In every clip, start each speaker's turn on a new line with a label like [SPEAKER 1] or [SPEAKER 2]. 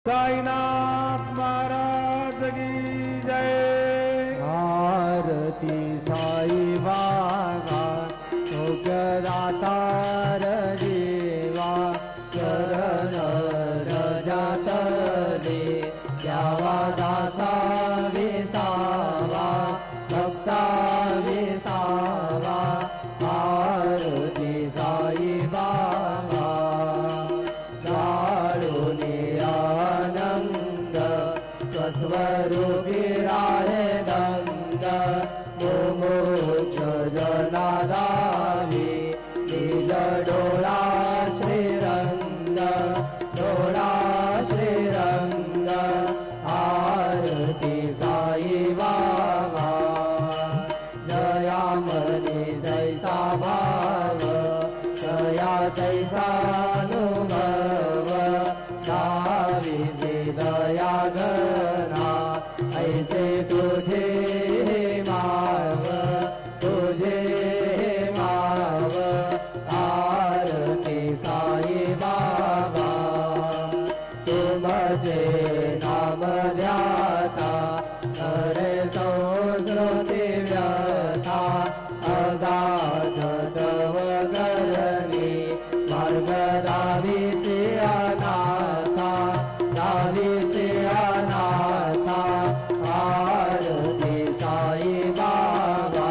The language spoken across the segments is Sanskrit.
[SPEAKER 1] साईनाथ महाराज की जय।
[SPEAKER 2] आरती साई बाबा दातार देवा चरण रजात दे द्यावा दासा विसावा भक्ता विसावा। आरती साई बाबा आनंद स्वस्वरूपी राहे दंग मोक्ष जनादावी निज डोळा श्रीरंग डोळा श्रीरंग। आरती साई बाबा जयामणी जैसा भाव जया तैसा अनुभव दया घना ऐसे तुझे माव तुझे माव। आरती साई बाबा तुमचे नाम ध्याता हरे संस्कृती व्यथा अगाध तव करणी मार्ग दाविसी अनाथा दाविसी अनाथा। आरती साई बाबा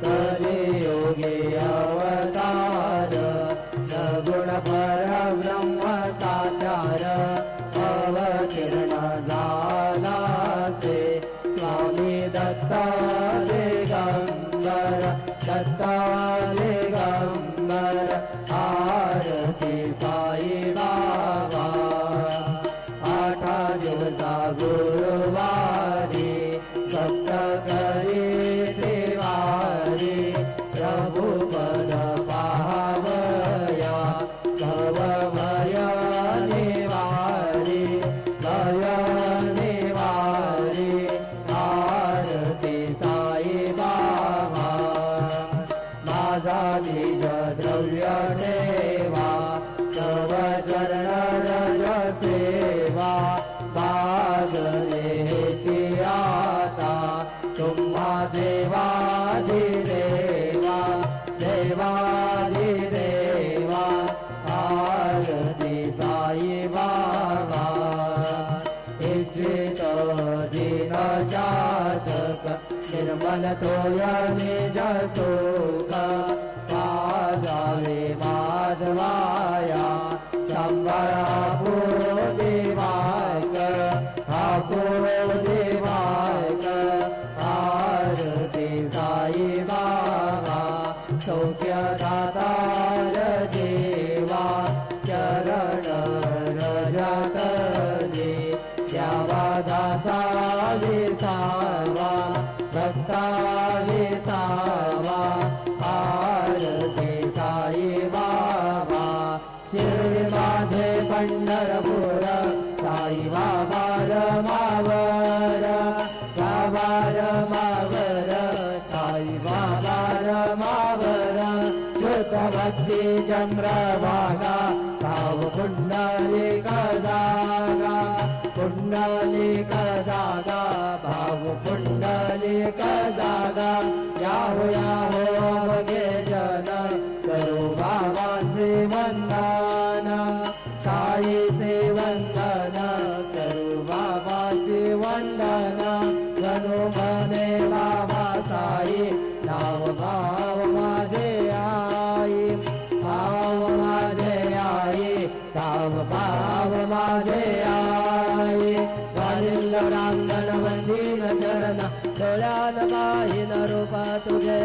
[SPEAKER 2] कलियुगी अवतार सगुण परब्रह्म साचार अवतीर्ण झाला से स्वामी दत्ता दिगंबर दत्ता दिगंबर। आरती साई बाबा आठा दिवसा गुरुवारी भक्त करी देवारी प्रभु पद पावया भवभय निवारी भय निवारी। आरती साई बाबा माझा निज द्रव्य ठेवा तव चरण रज सेवा बागलेची आता तुम्हा देवाधिदेवा देवाधिदेवा। आरती साई बाबा इच्छित दिन जातक निर्मल तोय निज सुख पाजावे माधवाया संबळा पुरो देवायक ठाकुर देवायक। आरती साई बाबा सौख्य दातार देवा चरण रजत दे द्यावा दासा विसावा भक्ता विसावा। आरती साई बाबा शिर्डी माझे पंढरपूर साई बाबा रमावर गावार मावर साई बाबा रमावर शुद्ध भक्ती चंद्रभागा भाव पुंडलिक जागा पुंडलिक जागा भाव पुंडलिक जागा। याहो याहो अवघे जन करो बाबा से वंदन साई से वंदन करो बाबा से वंदन। गणो मने बाबा साई नाव भाव माझे आई भाव माझे आई भाव भाव माझे आई। वालिंद रांगण वंदीन चरण डोळ्यात पाहिन रूप तुझे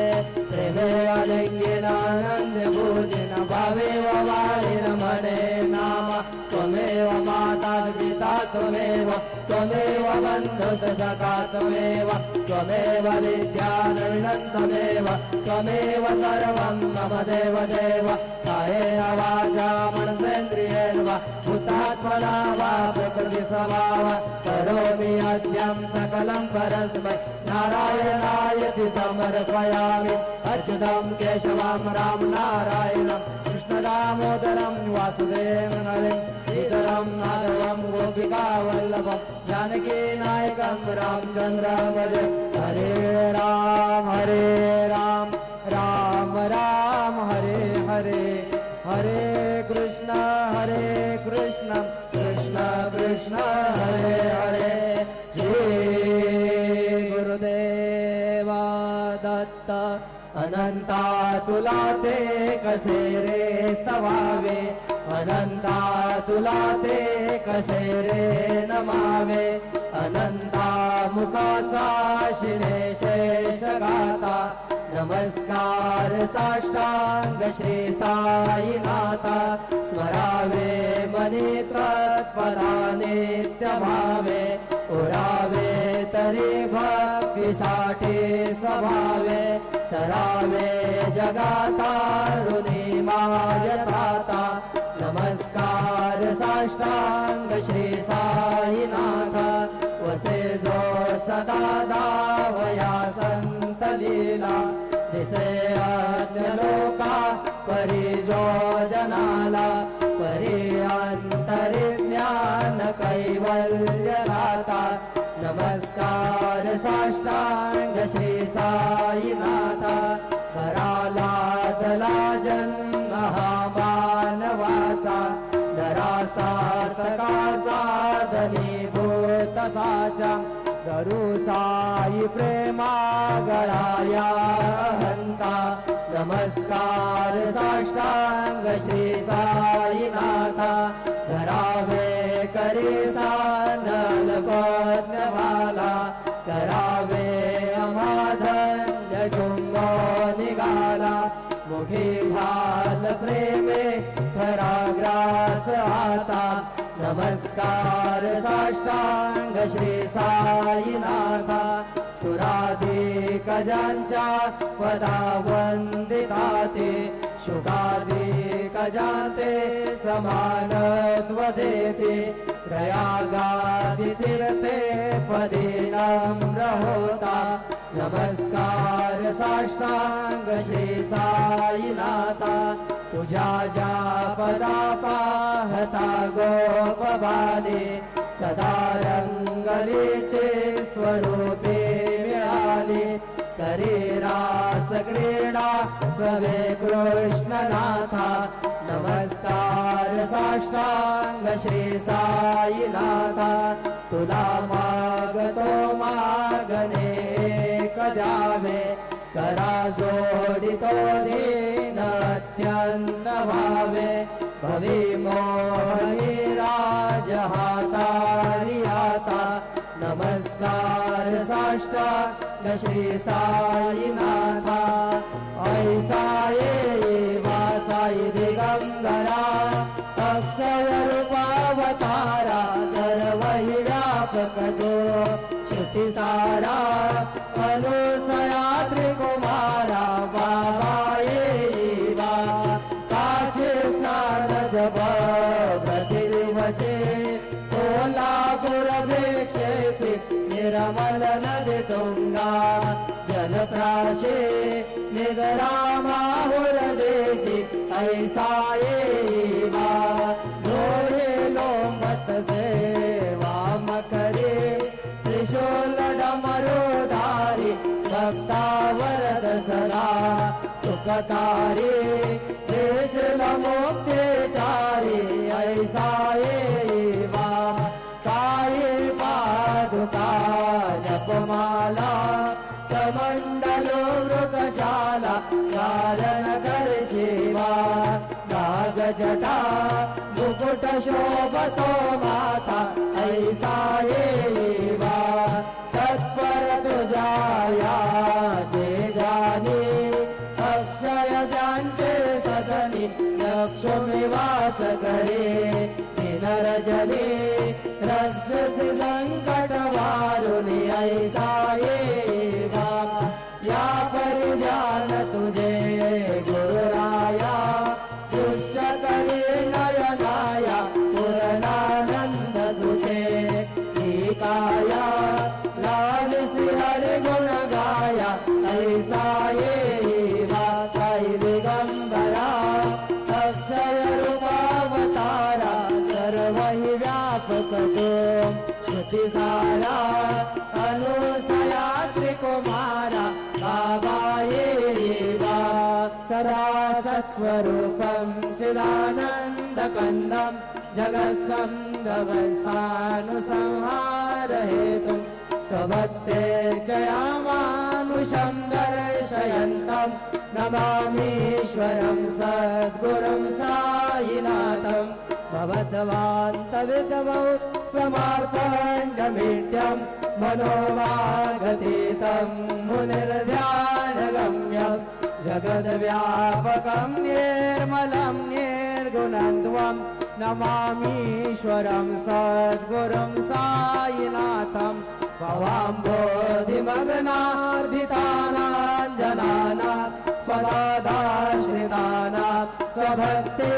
[SPEAKER 2] प्रेमे अलिंगीन आनंद भोजिन भावे वाळीन म्हणे नाम त्वमेव माता पिता त्वमेव त्वमेव बंधु सखा त्वमेव त्वमेव विद्याधरणं त्वमेव त्वमेव सर्वं मम देव देव। कायेन वाचा मनसेन्द्रियेर्वा भूतात्मना वा प्रकृति स्वभाव करोमि यज्ञं सकलं परस्मै नारायणायति समर्पयामि। अच्युतं केशवं राम नारायणं कृष्ण दामोदरं वासुदेवं हरिं श्रीधरं माधवं गोपिका वल्लभं जानकी नायकं रामचन्द्रं भजे हरे राम राम राम हरे हरे हरे कृष्ण कृष्ण कृष्ण हरे हरे श्री गुरुदेवा दत्त अनंता तुला ते कसे रे स्तवावे अनंता तुला ते कसे रे नमावे अनंता मुखाचा शिणे शेष गाता नमस्कार साष्टांग श्री साईनाथा स्मरावे मनी तत्परा नित्य भावे उरावे तरी भक्तीसाठी स्वभावे तरावे जगाता ऋणी मायताता नमस्कार साष्टांग श्री साईनाथ वसे जो सदा दावया संत लीला दिसे अन्य लोका परी जो जनाला परी अंतर्ज्ञान कैवल्य दाता नमस्कार साष्टांग श्री साईनाथ कराला दला जन्म हा मानवाचा दरा सार्थका साधनी भूत साचा धरू साई प्रेमा गळाया हंता नमस्कार साष्टांग श्री साईनाथा धरावे करी सानल पद्मवाला करावे अमाधन्य चुंबो निघाला मुखी घाल प्रेमे खरा ग्रास आता नमस्कार साष्टांग श्री साईनाथा सुराधिक ज्यांच्या पदा वंदिताते शुकाधिक जाते समानत्व देते प्रयागादि तीर्थे पदी नम्र होता नमस्कार साष्टांग श्री साईनाथा तुझ्या ज्या पदा पाहता गोप बाले सदा रंगलीचे स्वरूपे मिळाले करी रास क्रीडा सवे कृष्णनाथा नमस्कार साष्टांग श्री साईनाथा तुला मागतो मागणे एक द्यावे करा जोडितो दीन अत्यंत भावे भवी मोहनी राज हातारी आता नमस्कार साष्टांग श्री साईनाथा ऐसा ये वासाई दिगंबरा अक्षय रूपावतारा सर्वहि व्यापक जो श्रुति सारा अनुसया त्रिकुमारा बाबा ये वा काशे स्नान जब प्रतिदिवसे कोल्हापुर भिक्षेसी निर्मल नदी तुंगा जलप्राशे निगरामाहुर देशी ऐसा ये वा जोडे लोमत से वाम करे त्रिशूल डमरुधारी भक्तावर दसरा सुखकारी देश मुक्तिचारी ऐसा ये वा काही पादुका जपमाला कमंडलो मृगशाला कारण कर शिवा नाग जटा मुकुट शोभतो माता ऐसा ये वा तत्पर तुझाया जे जानी अक्षय जानते सदनी लक्ष्मी वास करे रजनी रक्षसी संकट वारुणी ऐसा ये वा या परिजान तुझे गुरुराया दुष्ट करे नयनाया पूर्णानंद सुखे काया लाल हरि गुण गाया ऐसा ये वा काही दिगंबरा अक्षय रूपावतारा सर्वहि व्यापक भवतु श्रुतिसारा अनुसया त्रिकुमारा बाबायेवा सदा सस्वरूपं चिदानन्दकन्दं जगत्संस्थानुसंहारहेतुं स्वभक्ते जयामानुषं दर्शयन्तं नमामीश्वरं सद्गुरुं साईनाथं भवद्वान्तविधवौ समार्थाण्डमीड्यं मनोवागतीतं मुनिर्ध्यानगम्यं जगद्व्यापकं निर्मलं निर्गुणन्त्वं नमामीश्वरं सद्गुरुं साईनाथं भवाम्बोधिमग्नार्धितानां जनानां स्वदाश्रितानां स्वभक्ते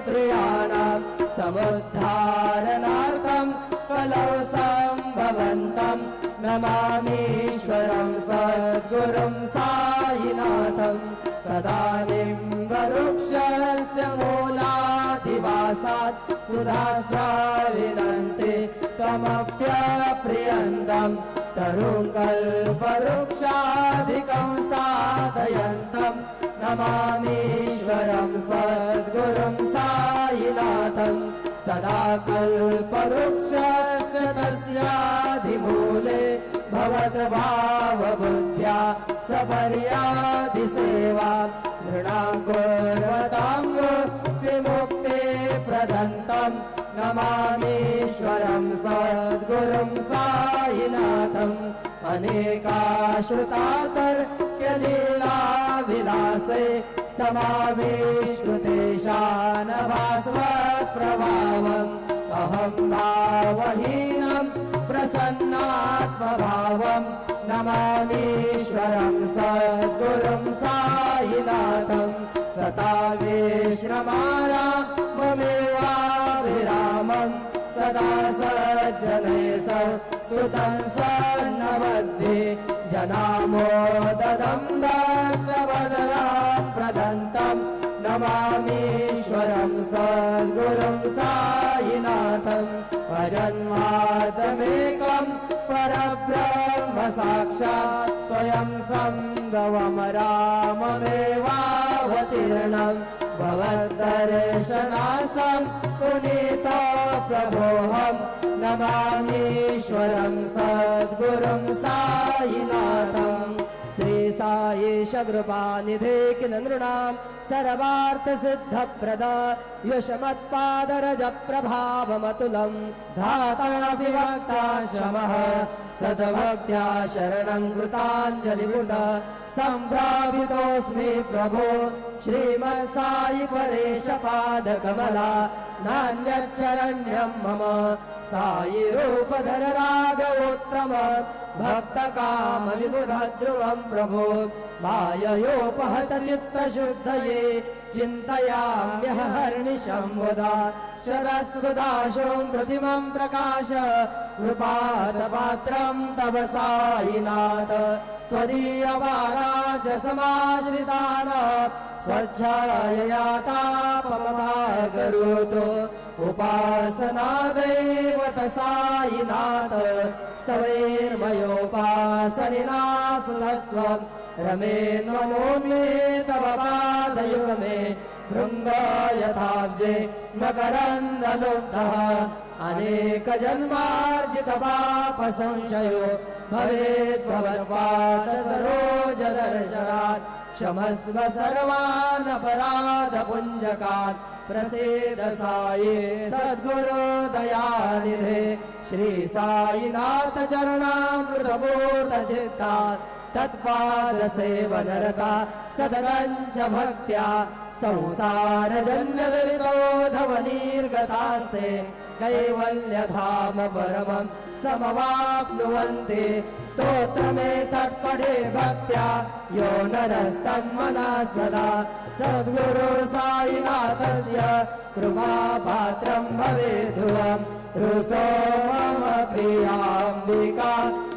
[SPEAKER 2] प्रियाणां समुद्धारणार्थं कलौ सम्भवन्तं नमामीश्वरं सद्गुरुं साईनाथं सदा निम्बवृक्षस्य मूलाधिवासात् सुधास्राविनन्ति तमप्यप्रियन्तं तरुकल्पवृक्षाधिकं साधयन्तं नमामीश्वरं सद्गुरुं साईनाथं सदा कल्पवृक्षस्य तस्याधिमूले भवद्भावबुद्ध्या सपर्यादिसेवा नृणां कुर्वतां विमुक्ते प्रदन्तं नमामीश्वरं सद्गुरुं साईनाथम् अनेकाश्रुतातर्क्यलीलाविलासे समाविष्कृतेशानभास्वत्प्रभावम् अहं भावहीनं प्रसन्नात्मभावं नमामीश्वरं सद्गुरुं साईनाथं सता विश्रमाराममेवाभिरामं सदा सज्जने सुसंसन्नबद्धे जनामोददं दत्तवदनां प्रदन्तं नमामीश्वरं सद्गुरुं साईनाथम् अजन्मादमेकं परब्रह्म साक्षात् स्वयं सम्भवं राममेवावतीर्णं भवद्दर्शनासं पुनीतो प्रभोऽहं नमामीश्वरं सद्गुरुं साईनाथम् श्री साईश कृपानिधे किल नृणां सर्वार्थसिद्धप्रद युष्मत्पादरजप्रभावमतुलं धाता विभक्ता शमः सद्भक्त्या शरणं कृताञ्जलिपुट सम्भ्रावितोऽस्मि प्रभो श्रीमत्साई परेशपादकमला नान्यच्छरण्यं मम साई रूपधर राघवोत्तम भक्तकाम विबुधध्रुवं प्रभो माययोपहत चित्तशुद्धये चिन्तयाम्यहर्निशं मुदा शरत्सुदाशों प्रतिमं प्रकाश कृपादपात्रं तव साईनाथ त्वदीयवाराजसमाश्रितानां स्वच्छायया तापममागरोतु उपासनादेवत साईनाथ स्तवैर्मयोपासनिना सुधस्वं रमेन्वनोन्मे तव पादयुगमे भृङ्ग यथाब्जे मकरन्दलुब्धः अनेकजन्मार्जितपापसंशयो भवेत् भवत्पादसरोजदर्शनात् क्षमस्व सर्वान् अपराधपुञ्जकात् प्रसीद साई सद्गुरो दयानिधे श्री साईनाथ चरणामृतपूर्णचित्तात् तत्पादसेवनरता सदगञ्च भक्त्या संसारजन्यदरितोधवनीर्गतासे कैवल्यधाम परमं समवाप्नुवन्ति स्तोत्रमेतत्पठे भक्त्या यो नरस्तन्मनः सदा सद्गुरु साईनाथस्य कृपापात्रं भवेत् ध्रुवम् रुसो मम प्रियाम्बिका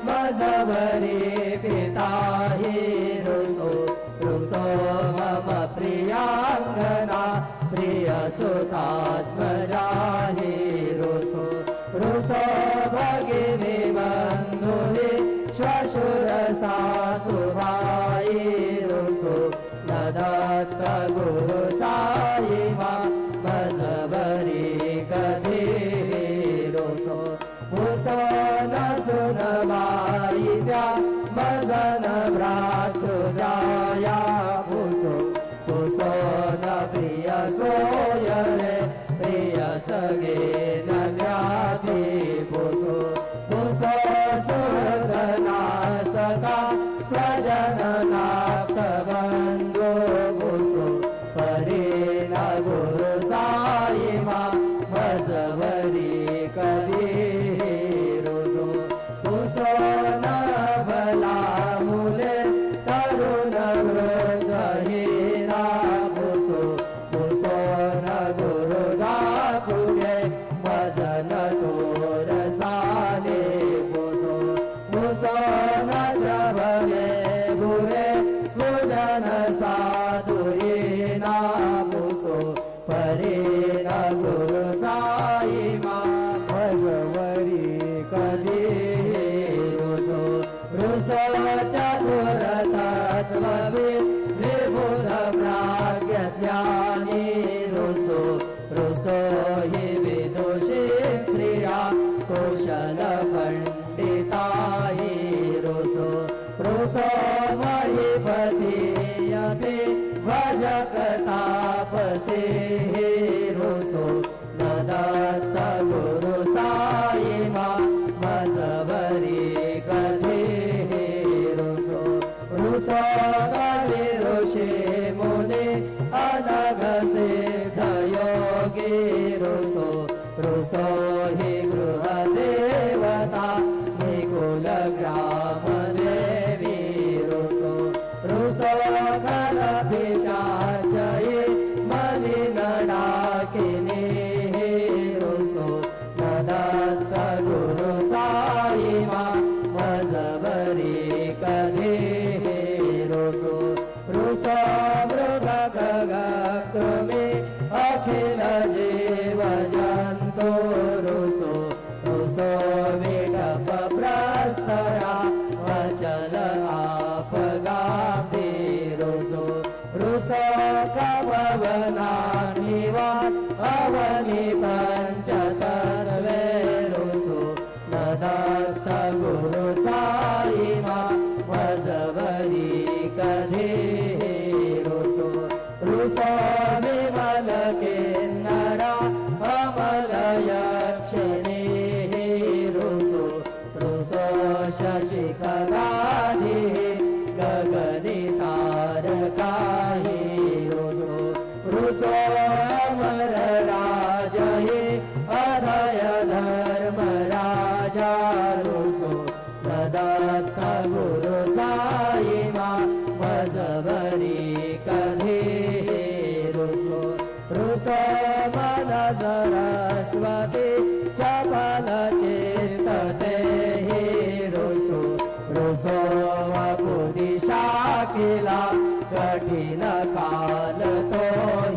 [SPEAKER 2] मजवरे पिता हि रुसो मम प्रियाङ्गना प्रियसुतात्मजा हि रुसो प्रिया मजन भ्रातृजाया पुसो पुसो न प्रिय सोयरे प्रिय सगे न व्याधि पुसो पुसो सुहृदना सखा स्वजन नाप्तबन्धो पुसो परेण गुरु साई मा भजवरी कधी रुसो पुसो न भला मुले तरुण वृद्धहीना पुसो पुसो न गुरु दाकुगे भजन तोर साने पुसो पुसो न जबले बुरे सुजन साधुरीना पुसो परेण गुरु साई मा भजवरी कधी रुसो रुसो चतुर तत्त्वविद् विबुध प्राज्ञ ज्ञानी रुसो रुसो हि विदुषी स्त्रिया कुशल पंडिता हि रुसो रुसो महिपतीयते भजकतापसे रुसो न दत्त गुरु साई मा भजवरी कधी रुसो रुसो कवि ऋषि मुनि अनघ सिद्ध योगी रुसो रुसो हि गृह देवता निकुल ग्राम देवी रुसो रुसो कल पिशाचये मलिन डाकिनी रुसो न दत्त गुरु साई मा भजवरी कधी रुसो रुसो मृग खग कृमि अखिल जीव जन्तु रुसो रुसो विडप प्रसरा अचल आपगाब्धि रुसो रुसो कवनानिवान अवनि पंचतर्वे रुसो न दत्त गुरु साई मा भजवरी कधी रुसो रुसो विमल किन्नरा अमल यक्षिणी रुसो रुसो शशिखराधि गगनि तारकाहि रुसो रुसो अमर राजहि अभय धर्म राजा रुसो न दत्त गुरु साई मा भजवरी कधी रुसो रुसो मन सरस्वती चपल चित्तते रुसो रुसो वपुदिशा किला कठिन काल तो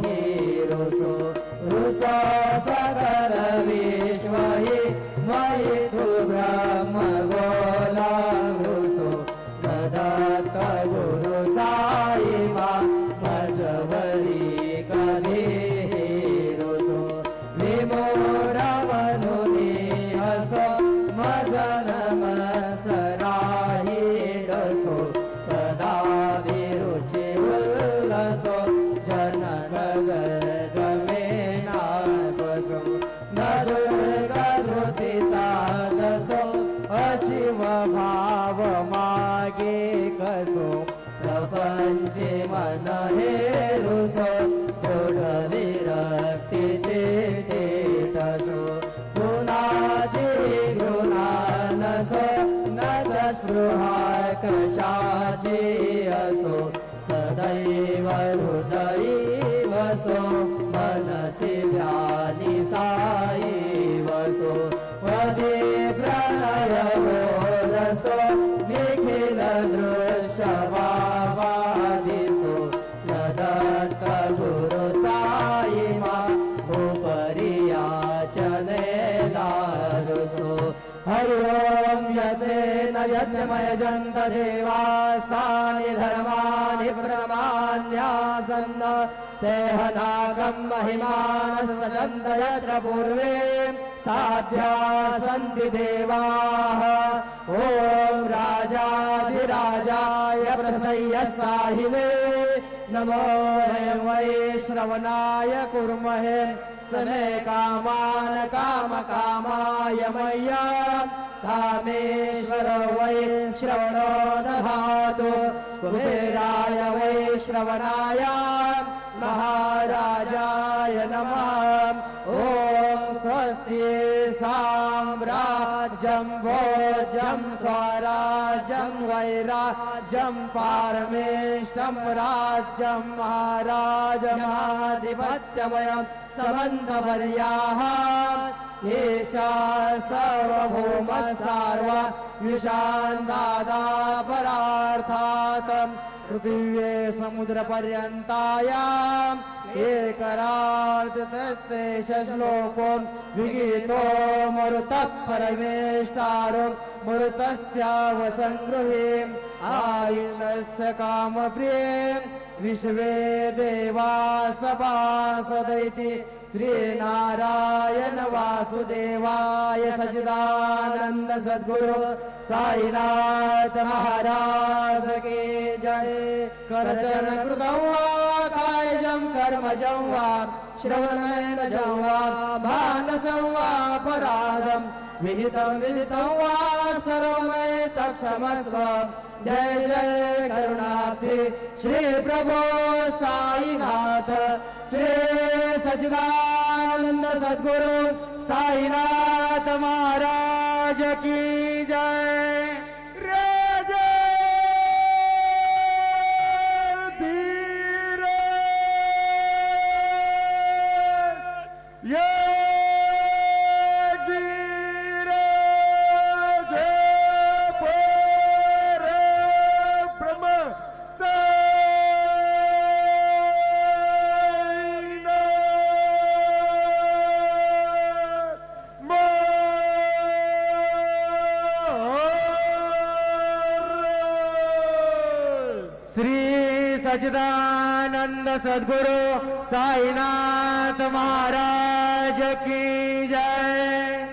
[SPEAKER 2] ही रुसो रुसो सकल विश्व हि मयि तु ब्रह्म गोला रुसो न दत्त गुरु साई मा भजवरी कधी रुसो विमूढ मनुनि हसो मजन मत्सराहि डसो तदा विरुचि उल्लसो जनन गमेना बसो न दुर्गधृतिचा दसो अशिव भाव मागे कसो प्रपंचे मन हे रुसो दृढ विरक्तीचे तेटसो गुणाची घृणा नसो न च स्पृहा कशाची असो सदैव हृदयी वसो मनसि ध्यानि साई वसो वदे प्रणय रसो निखिल दृश्य वादिसो न दत्त गुरु साई मा उपरियाचने दारुसो हरि ओम यतेन यज्ञमयजन्त देवास्तानि धर्माणि प्रमाण्यासन्न तेहनागं महिमानः सजन्त यत्र पूर्वे साध्या सन्ति देवाः ॐ राजा महाराजाय प्रसह्य साहिवे नमो वयं वै श्रवणाय कुर्महे समे कामान काम कामाय मय्या धामेश्वर वै श्रवणो दधातु कुबेराय वै श्रवणाय महाराजाय नमः ॐ स्वस्ति साम्राज्यं भोज्यं स्वराज्यं वैराज्यं पारमेष्टं राज्यं महाराजमाधिपत्यमयं समन्तवर्याः एषा सर्वभौमः सार्वा विशान्दादा परार्थात् पृथिव्ये समुद्रपर्यन्तायाम् एकरार्धतस्तेष श्लोको विगीतो मरुतः परमेष्टारो मरुतस्यावसङ्गृहे आयुषस्य कामप्रिये विश्वे देवा सभासदैति श्रीनारायण वासुदेवाय सच्चिदानंद सद्गुरु साईनाथ महाराज की जय। करचरण कृतं वा कायजं कर्मजं वा श्रवणेनजं वा मानसं वा अपराधं विहितं विदितं वा सर्वमयि तत्क्षमस्व। जय जय करुणाब्धि श्री प्रभो साईनाथ श्री सच्चिदानंद सद्गुरु साईनाथ महाराज की जय।
[SPEAKER 1] राजा धीर गिर पर ब्रह्म
[SPEAKER 2] श्री सच्चिदानंद सद्गुरु साईनाथ महाराज की जय।